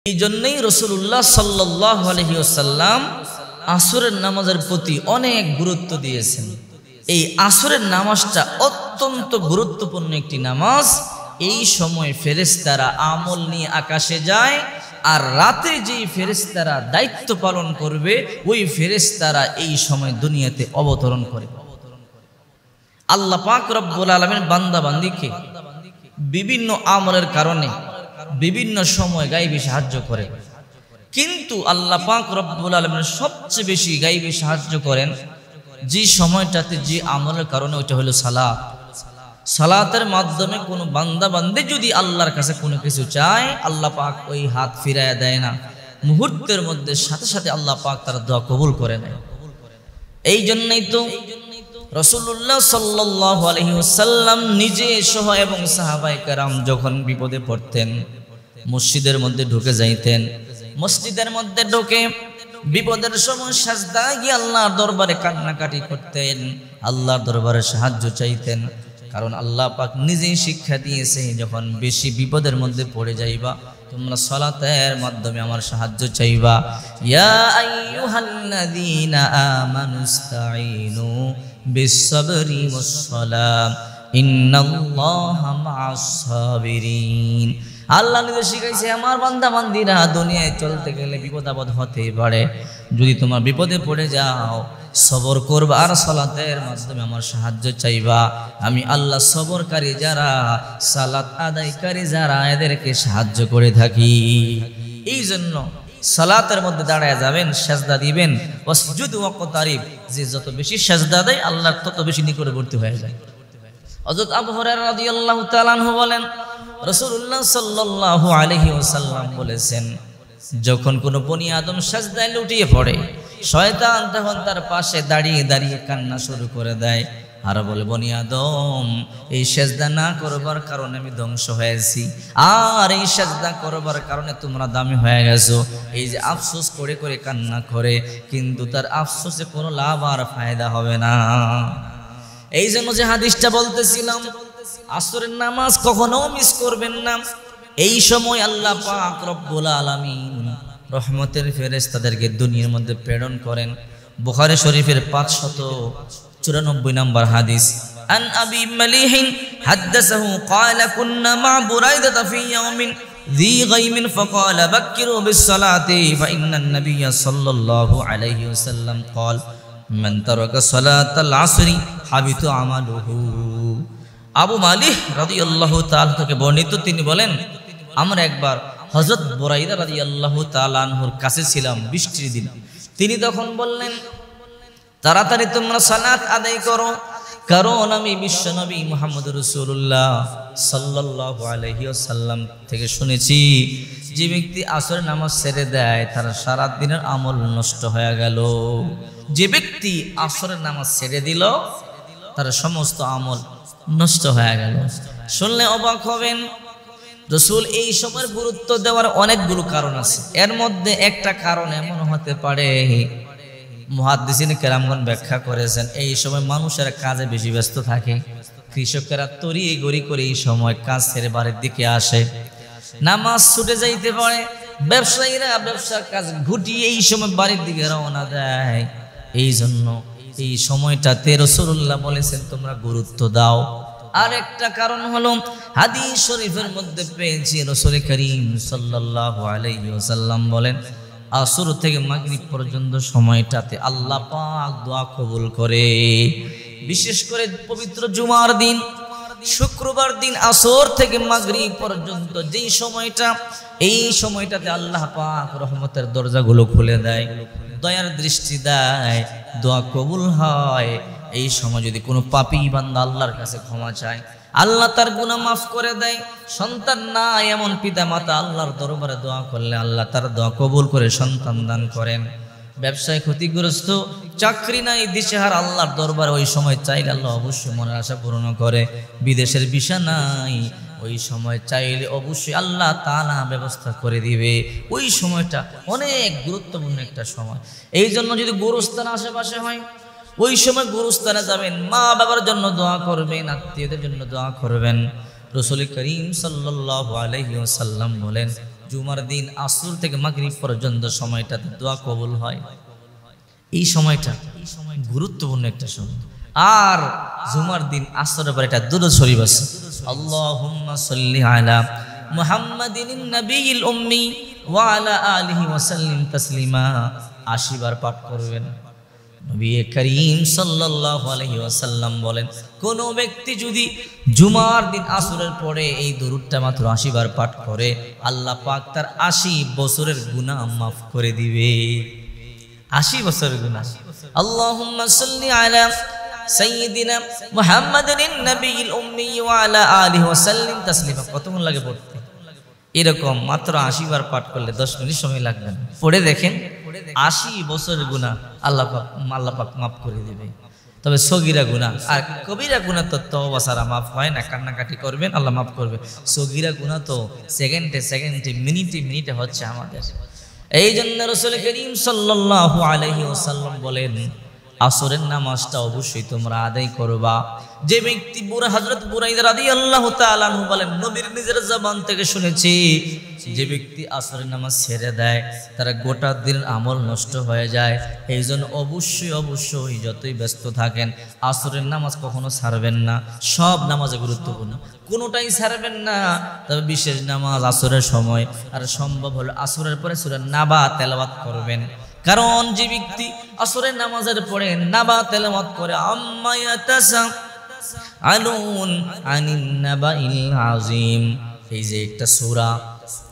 এই জন্যই রাসূলুল্লাহ সাল্লাল্লাহু আলাইহি ওয়াসাল্লাম আসরের নামাজের প্রতি অনেক গুরুত্ব দিয়েছেন। এই আসরের নামাজটা অত্যন্ত গুরুত্বপূর্ণ একটি নামাজ। এই সময় ফেরেশতারা আমল নিয়ে আকাশে যায়, আর রাতে যেই ফেরেশতারা দায়িত্ব পালন করবে ওই ফেরেশতারা এই সময় দুনিয়াতে অবতরণ করে। আল্লাহ পাক রব্বুল আলামিন বান্দা বান্দীকে বিভিন্ন আমলের কারণে বিভিন্ন সময় গায়বী সাহায্য করে, কিন্তু আল্লাহ পাক রব্বুল আলামিন সবচেয়ে বেশি গায়বী সাহায্য করেন যে সময়টাতে, যে আমলের কারণে, ওটা হলো সালাত। সালাতের মাধ্যমে কোনো বান্দা বান্দী যদি আল্লাহর কাছে কোনো কিছু চায়, আল্লাহ পাক ওই হাত ফিরাইয়া দেয় না, মুহূর্তের মধ্যে সাথে সাথে আল্লাহ পাক তার দোয়া কবুল করে নেয়। এই জন্যই তো রাসূলুল্লাহ সাল্লাল্লাহু আলাইহি ওয়াসাল্লাম নিজে সহ এবং সাহাবায়ে কেরাম যখন বিপদে পড়তেন মসজিদের মধ্যে ঢুকে যাইতেন, মসজিদের মধ্যে ঢুকে বিপদের সময় সাজদায় গিয়ে আল্লাহর দরবারে কান্নাকাটি করতেন, আল্লাহর দরবারে সাহায্য চাইতেন। কারণ আল্লাহ পাক নিজেই শিক্ষা দিয়েছে, যখন বেশি বিপদের মধ্যে পড়ে যাইবা তোমরা সালাতের মাধ্যমে আমার সাহায্য চাইবা। ইয়া আইয়ুহাল্লাযীনা আমানুস্তাঈনু বিস-সাবরি ওয়াস-সালাম ইন্নাল্লাহা মা'আস-সাবিরিন। আল্লাহ নিজে শিখাইছে, আমার বান্দা বান্দীরা দুনিয়ায় চলতে গেলে বিপদ আপদ হতেই পারে, যদি তোমার বিপদে পড়ে যাও সবর করবা আর সালাতের মাধ্যমে আমার সাহায্য চাইবা। আমি আল্লাহ সবরকারী যারা, সালাত আদায়কারী যারা, এদেরকে সাহায্য করে থাকি। এই জন্য সালাতের মধ্যে দাঁড়ায় যাবেন, সাজদা দিবেন, ওয়াসজুদ ওয়াকতারিব, যে যত বেশি সাজদা দেয় আল্লাহর তত বেশি নিকটবর্তী হয়ে যায়। হযরত আবু হুরায়রা রাদিয়াল্লাহু তাআলা আনহু বলেন, রাসূলুল্লাহ সাল্লাল্লাহু আলাইহি ওয়াসাল্লাম বলেছেন, যখন কোনো বনি আদম সাজদায় লুটিয়ে পড়ে শয়তান তখন তার পাশে দাঁড়িয়ে দাঁড়িয়ে কান্না শুরু করে দেয় আর বলে, বনি আদম, এই সাজদা না করবার কারণে আমি ধ্বংস হয়েছি, আর এই সাজদা করবার কারণে তোমরা দামি হয়ে গেছো। এই যে আফসোস করে করে কান্না করে, কিন্তু তার আফসোসে কোনো লাভ আর ফায়দা হবে না। এই জন্য যে হাদিসটা বলতেছিলাম, আসরের নামাজ কখনো মিস করবেন না। এই সময় আল্লাহ পাক রব্বুল আলামিন রহমতের ফেরেশতাদেরকে দুনিয়ার মধ্যে প্রেরণ করেন। বুখারী শরীফের 594 নম্বর হাদিস, আন আবি মালিহ হাদাসাহু ক্বালা কুন্না মা বুরাইদা ফি ইয়াওমিন ذي غيم فقال بكروا بالصلاة فإن النبي صلى الله عليه وسلم قال من ترك صلاة العصر حبط عمله। আবু মালিহ রাদিয়াল্লাহু তাআলা থেকে বর্ণিত, তিনি বলেন, আমরা একবার হযরত বুরাইদা রাদিয়াল্লাহু তাআলা আনহুর কাছে ছিলাম বৃষ্টির দিন। তিনি তখন বললেন, তাড়াতাড়ি তোমরা সালাত আদায় করো, কারণ আমি বিশ্বনবী মুহাম্মদুর রাসূলুল্লাহ সাল্লাল্লাহু আলাইহি ওয়াসাল্লাম থেকে শুনেছি, যে ব্যক্তি আসরের নামাজ ছেড়ে দেয় তার সারা দিনের আমল নষ্ট হয়ে গেল। যে ব্যক্তি আসরের নামাজ ছেড়ে দিল তার সমস্ত আমল নষ্ট হয়ে গেল। শুনলে অবাক হবেন, রাসূল এই সময়ের গুরুত্ব দেওয়ার অনেকগুলো কারণ আছে। এর মধ্যে একটা কারণ এমন হতে পারে, মুহাদ্দিসিন কেরামগণ ব্যাখ্যা করেছেন, এই সময় মানুষের কাজে বেশি ব্যস্ত থাকে, কৃষকেরা তরি গড়ি করে এই সময় কাজ ছেড়ে বাড়ির দিকে আসে, নামাজ ছুটে যাইতে পারে, ব্যবসায়ীরা ব্যবসার কাজ ঘুটিয়ে এই সময় বাড়ির দিকে রওনা দেয়। এই জন্য এই সময়টাতে রাসূলুল্লাহ বলেছেন তোমরা গুরুত্ব দাও। আর একটা কারণ হলো, হাদিস শরীফের মধ্যে পেয়েছি রাসূল করিম সাল্লাল্লাহু আলাইহি ওয়াসাল্লাম বলেন, আসর থেকে মাগরিব পর্যন্ত সময়টাতে আল্লাহ পাক দোয়া কবুল করে। বিশেষ করে পবিত্র জুমার দিন, শুক্রবার দিন আসর থেকে মাগরিব পর্যন্ত যেই সময়টা, এই সময়টাতে আল্লাহ পাক রহমতের দরজাগুলো খুলে দেয়, দয়ার দৃষ্টি দেয়, দোয়া কবুল হয়। এই সময় যদি কোনো পাপী বান্দা আল্লাহর কাছে ক্ষমা চায়, আল্লাহ তার গুনাহ মাফ করে দেয়। সন্তান নাই এমন পিতা মাতা আল্লাহর দরবারে দোয়া করলে আল্লাহ তার দোয়া কবুল করে সন্তান দান করেন। ব্যবসায় ক্ষতিগ্রস্ত, চাকরি নাই, দিশেহারা, আল্লাহর দরবারে ওই সময় চাইলে আল্লাহ অবশ্যই মনের আশা পূরণ করে। বিদেশের ভিসা নাই, ওই সময় চাইলে অবশ্যই আল্লাহ তাআলা ব্যবস্থা করে দিবে। ওই সময়টা অনেক গুরুত্বপূর্ণ একটা সময়। এই জন্য যদি গোরস্থান আশেপাশে হয়, ওই সময় গোরস্থানে যাবেন, মা বাবার জন্য দোয়া করবেন, আত্মীয়দের জন্য দোয়া করবেন। রাসূল করিম সাল্লাল্লাহু আলাইহি ওয়াসাল্লাম বলেন, জুমার দিন আসর থেকে মাগরিব পর্যন্ত সময়টাতে দোয়া কবুল হয়। এই সময়টা গুরুত্বপূর্ণ একটা সময়। আর জুমার দিন আসরের পর এটা দুরূদ শরীফ আছে, আল্লাহুম্মা সাল্লি আলা মুহাম্মাদিন নবিয়িল উম্মি ওয়া আলা আলিহি ওয়া সাল্লিম তাসলিমা ৮০ বার পাঠ করবেন। নবী করিম সাল্লাল্লাহু আলাইহি ওয়াসাল্লাম বলেন, কোন ব্যক্তি যদি জুমার দিন আসরের পরে এই দরুদটা মাত্র ৮০ বার পাঠ করে, আল্লাহ পাক তার ৮০ বছরের গুনাহ মাফ করে দিবে। ৮০ বছরের গুনাহ। আল্লাহুম্মা সাল্লি আলা সাইয়্যিদিনা মুহাম্মাদিন নবিয়িল উম্মি ওয়া আলা আলিহি ওয়া সাল্লিম তাসলিমা। কতক্ষণ লাগে পড়তে? এরকম মাত্র ৮০ বার পাঠ করলে ১০ মিনিট সময় লাগবে না। পড়ে দেখেন, ৮০ বছরের গুনাহ আল্লাহ পাক মাফ করে দিবে। তবে সগীরা গুনাহ আর কবিরা গুনাহ তো তওবা ছাড়া মাফ হয় না। কান্নাকাটি করবেন, আল্লাহ মাফ করবে। সগীরা গুনাহ তো সেকেন্ডে মিনিটে হচ্ছে আমাদের। এই জন্য রাসূল করিম সাল্লাল্লাহু আলাইহি ওয়াসাল্লাম বলেন, আসরের নামাজটা অবশ্যই তোমরা আদায় করবা। যে ব্যক্তি হযরত বুরাইদা রাদিয়াল্লাহু তাআলা আনহু বলেন, নবীর নিজের জবান থেকে শুনেছি, যে ব্যক্তি আসরের নামাজ ছেড়ে দেয় তার গোটা দিনের আমল নষ্ট হয়ে যায়। এই জন্য অবশ্যই যতই ব্যস্ত থাকেন আসরের নামাজ কখনো ছাড়বেন না। সব নামাজে গুরুত্বপূর্ণ, কোনোটাই ছাড়বেন না। তবে বিশেষ নামাজ আসরের সময়, আর সম্ভব হলে আসরের পরে সূরা নাবা তেলাওয়াত করবেন। কারণ যে ব্যক্তি আসরের নামাজের পরে নাবা তেলাওয়াত করে, আম্মা ইয়াতাসাআলুন আনিন নাবাইল আযীম, এই যে একটা সূরা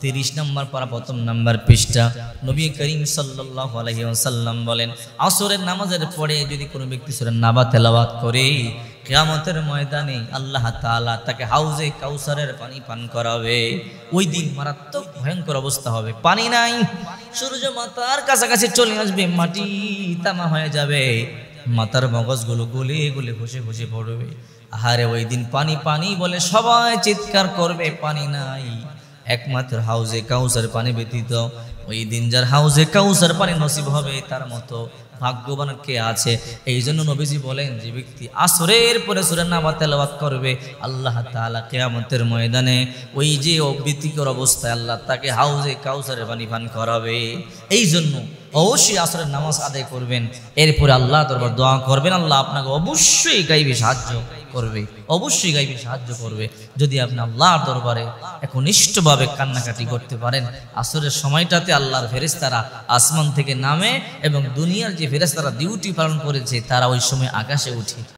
৩০ নম্বর পারা ১ম নম্বর পৃষ্ঠা, নবী করিম সাল্লাল্লাহু আলাইহি ওয়াসাল্লাম বলেন, আসরের নামাজের পরে যদি কোনো ব্যক্তি সূরা নাবা তেলাওয়াত করে, কিয়ামতের ময়দানে আল্লাহ তাআলা তাকে হাউজে কাউসারের পানি পান করাবে। ওই দিন মারাত্মক ভয়ঙ্কর অবস্থা হবে, পানি নাই, সূর্য মাথার কাছাকাছি চলে আসবে, মাটি তামা হয়ে যাবে, মাথার মগজগুলো গলে গলে খসে খসে পড়বে। আহারে ওই দিন পানি বলে সবাই চিৎকার করবে, পানি নাই। একমাত্র হাউজে কাউসার পানি ব্যতীত ওই দিন যার হাউজে কাউসার পানি নসিব হবে তার মতো ভাগ্যবান কে আছে? এই জন্য নবীজি বলেন, যে ব্যক্তি আসরের পরে সূরা নাবা তেলাওয়াত করবে, আল্লাহ তাআলা কিয়ামতের ময়দানে ওই যে অবৃতিকর অবস্থায় আল্লাহ তাকে হাউজে কাউসারের পানি পান করাবে। এই জন্য অবশ্যই আসরের নামাজ আদায় করবেন, এরপরে আল্লাহ দরবার দোয়া করবেন। আল্লাহ আপনাকে অবশ্যই গাইবে সাহায্য করবে, অবশ্যই গাইবে সাহায্য করবে। যদি আপনি আল্লাহর দরবারে একনিষ্ঠভাবে কান্নাকাটি করতে পারেন, আসরের সময়টাতে আল্লাহর ফেরেশতারা আসমান থেকে নামে এবং দুনিয়ার যে ফেরেশতারা ডিউটি পালন করেছে তারা ওই সময় আকাশে উঠে।